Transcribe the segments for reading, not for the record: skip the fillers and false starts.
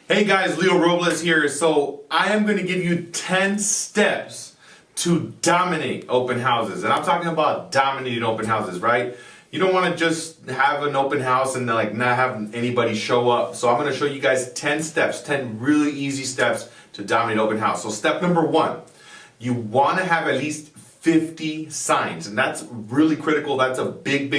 Hey guys, Leo Robles here. So I am going to give you 10 steps to dominate open houses. And I'm talking about dominating open houses, right? You don't want to just have an open house and like not have anybody show up. So I'm going to show you guys 10 steps, 10 really easy steps to dominate open house. So step number 1, you want to have at least 50 signs, and that's really critical. That's a big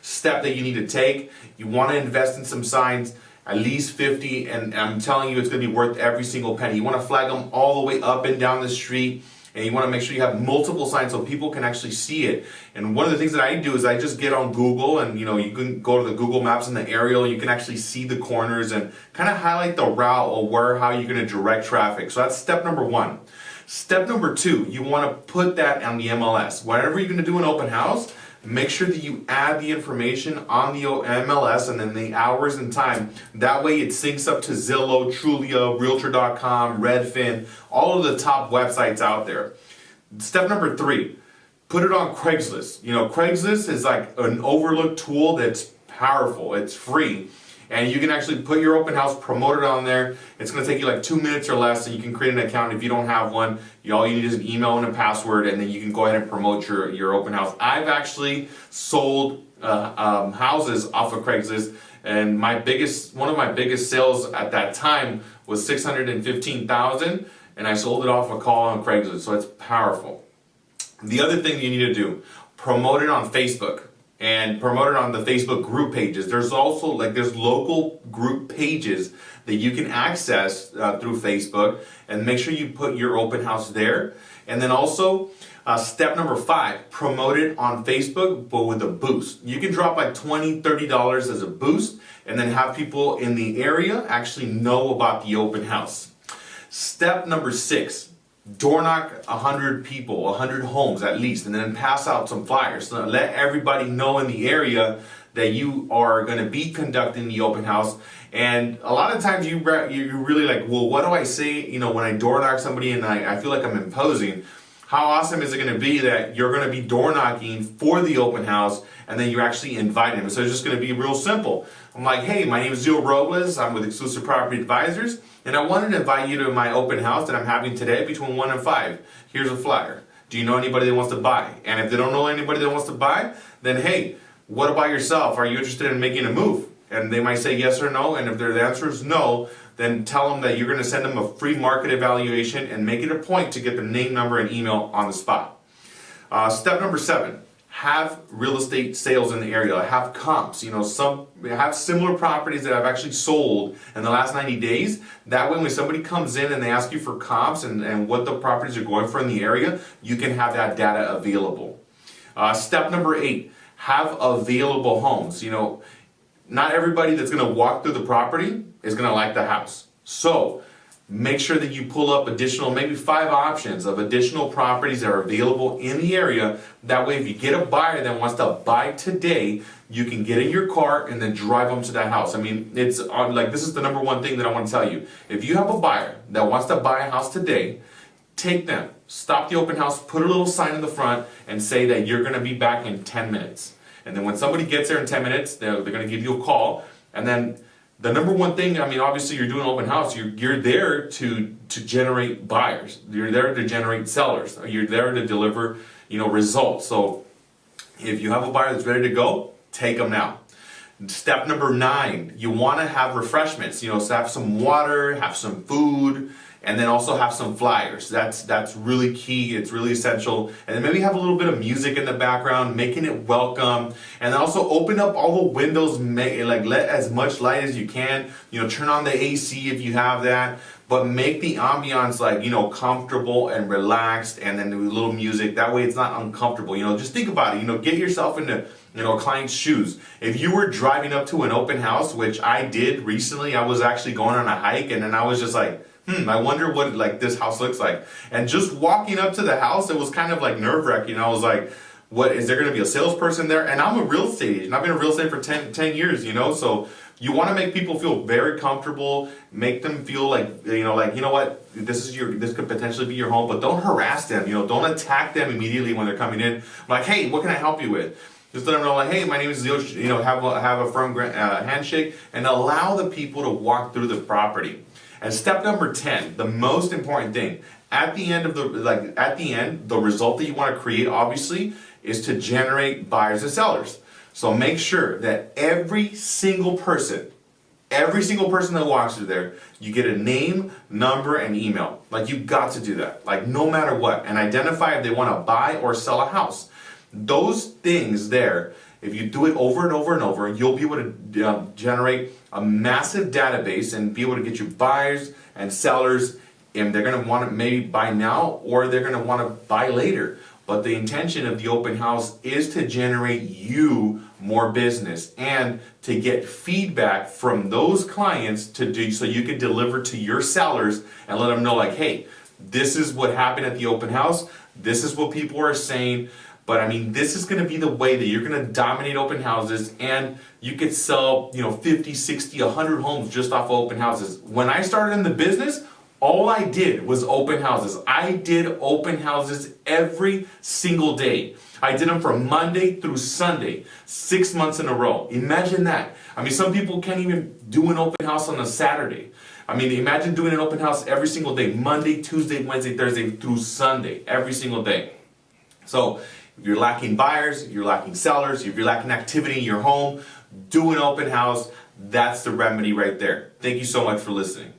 step that you need to take. You want to invest in some signs, at least 50, and I'm telling you, it's going to be worth every single penny. You want to flag them all the way up and down the street, and you want to make sure you have multiple signs so people can actually see it. And one of the things that I do is I just get on Google, and you can go to the Google Maps and the aerial. You can actually see the corners and kind of highlight the route or how you're going to direct traffic. So that's step number 1. Step number 2, you want to put that on the MLS. Whatever you're going to do an open house, make sure that you add the information on the MLS and then the hours and time. That way it syncs up to Zillow, Trulia, Realtor.com, Redfin, all of the top websites out there. Step number 3, put it on Craigslist. Craigslist is like an overlooked tool that's powerful. It's free. And you can actually put your open house, promote it on there. It's going to take you like 2 minutes or less, and you can create an account. If you don't have one, all you need is an email and a password, and then you can go ahead and promote your open house. I've actually sold houses off of Craigslist, and one of my biggest sales at that time was $615,000, and I sold it off a call on Craigslist. So it's powerful. The other thing you need to do, promote it on Facebook. And promote it on the Facebook group pages. There's also there's local group pages that you can access through Facebook, and make sure you put your open house there. And then also step number 5, promote it on Facebook but with a boost. You can drop like $20, $30 as a boost, and then have people in the area actually know about the open house. Step number 6, door knock 100 people, 100 homes at least, and then pass out some flyers. So let everybody know in the area that you are going to be conducting the open house. And a lot of times you're really like, well, what do I say, when I door knock somebody and I feel like I'm imposing? How awesome is it going to be that you're going to be door knocking for the open house and then you actually invite them? So it's just going to be real simple. I'm like, hey, my name is Leo Robles. I'm with Exclusive Property Advisors, and I wanted to invite you to my open house that I'm having today between 1 and 5. Here's a flyer. Do you know anybody that wants to buy? And if they don't know anybody that wants to buy, then hey, what about yourself? Are you interested in making a move? And they might say yes or no, and if their answer is no, then tell them that you're going to send them a free market evaluation and make it a point to get their name, number, and email on the spot. Step number 7, have real estate sales in the area. Have comps. Have similar properties that I've actually sold in the last 90 days. That way when somebody comes in and they ask you for comps and what the properties are going for in the area, you can have that data available. Step number 8, have available homes. Not everybody that's going to walk through the property is going to like the house. So make sure that you pull up additional, maybe 5 options of additional properties that are available in the area. That way if you get a buyer that wants to buy today, you can get in your car and then drive them to that house. I mean, it's this is the number 1 thing that I want to tell you. If you have a buyer that wants to buy a house today, take them, stop the open house, put a little sign in the front and say that you're going to be back in 10 minutes. And then when somebody gets there in 10 minutes, they're going to give you a call. And then the number 1 thing, obviously you're doing an open house. You're there to generate buyers. You're there to generate sellers. You're there to deliver, results. So if you have a buyer that's ready to go, take them now. Step number 9, you want to have refreshments. So have some water, have some food, and then also have some flyers. That's really key. It's really essential. And then maybe have a little bit of music in the background, making it welcome. And then also open up all the windows, let as much light as you can. Turn on the AC if you have that. But make the ambiance comfortable and relaxed, and then do a little music. That way it's not uncomfortable. Just think about it. Get yourself into a client's shoes. If you were driving up to an open house, which I did recently, I was actually going on a hike, and then I was just like, I wonder what this house looks like. And just walking up to the house, it was kind of nerve-wracking. I was like, what, is there going to be a salesperson there? And I'm a real estate agent. I've been in real estate for 10 years, so you want to make people feel very comfortable, make them feel like, you know what, this could potentially be your home, but don't harass them, don't attack them immediately when they're coming in. Like, hey, what can I help you with? Just let them know, like, hey, my name is Leo. You know, have a firm handshake, and allow the people to walk through the property. And step number 10, the most important thing, at the end, the result that you want to create, obviously, is to generate buyers and sellers. So make sure that every single person that walks through there, you get a name, number, and email. Like, you got to do that. Like, no matter what. And identify if they want to buy or sell a house. Those things there, if you do it over and over and over, you'll be able to generate a massive database and be able to get you buyers and sellers, and they're going to want to maybe buy now or they're going to want to buy later. But the intention of the open house is to generate you more business and to get feedback from those clients so you can deliver to your sellers and let them know, like, hey, this is what happened at the open house. This is what people are saying. But I mean, this is going to be the way that you're going to dominate open houses, and you could sell, 50, 60, 100 homes just off of open houses. When I started in the business, all I did was open houses. I did open houses every single day. I did them from Monday through Sunday, 6 months in a row. Imagine that. I mean, some people can't even do an open house on a Saturday. I mean, imagine doing an open house every single day, Monday, Tuesday, Wednesday, Thursday, through Sunday, every single day. So if you're lacking buyers, you're lacking sellers, if you're lacking activity in your home, do an open house. That's the remedy right there. Thank you so much for listening.